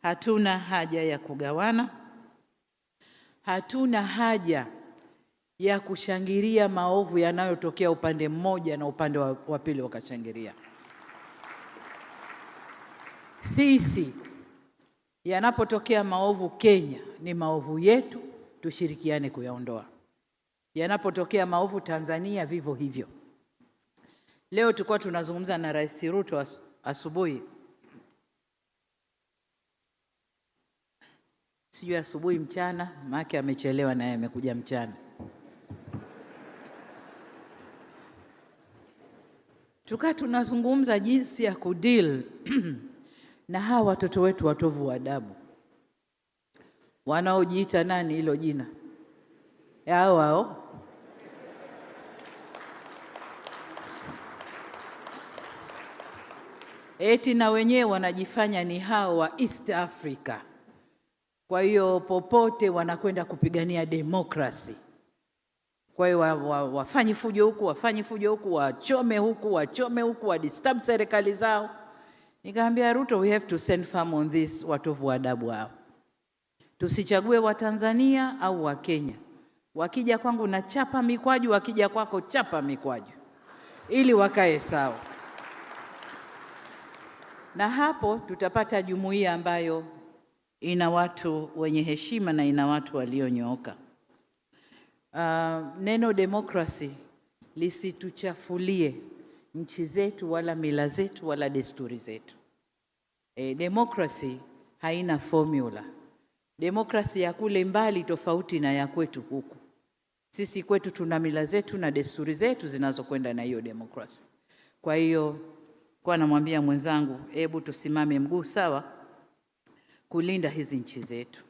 Hatuna haja ya kugawana, hatuna haja ya kushangilia maovu yanayotokea upande mmoja na upande wa pili wakashangilia. Sisi yanapotokea maovu Kenya, ni maovu yetu, tushirikiane kuyaondoa. Yanapotokea maovu Tanzania, vivyo hivyo. Leo tulikuwa tunazungumza na Rais Ruto asubuhi, sijui asubuhi mchana, maana amechelewa naye amekuja mchana. Tulikuwa tunazungumza jinsi ya kudeal na hawa watoto wetu watovu wa adabu wanaojiita nani hilo jina hao eti na wenyewe wanajifanya ni hao wa East Africa. Kwa hiyo popote wanakwenda kupigania demokrasi. Kwa hiyo wafanye fujo huku, wafanye fujo huku, wachome huku, wachome huku, wadisturb serikali zao. Nikamwambia Ruto, we have to send firm on this watovu wa adabu hao. Tusichague wa Tanzania au wa Kenya. Wakija kwangu na chapa mikwaju, wakija kwako chapa mikwaju, ili wakae sawa. Na hapo tutapata jumuiya ambayo ina watu wenye heshima na ina watu walionyooka. Neno demokrasi lisituchafulie nchi zetu wala mila zetu wala desturi zetu. Demokrasi haina formula. Demokrasi ya kule mbali tofauti na ya kwetu huku. Sisi kwetu tuna mila zetu na desturi zetu zinazokwenda na hiyo demokrasi. Kwa hiyo kwa namwambia mwenzangu, hebu tusimame mguu sawa kulinda hizi nchi zetu.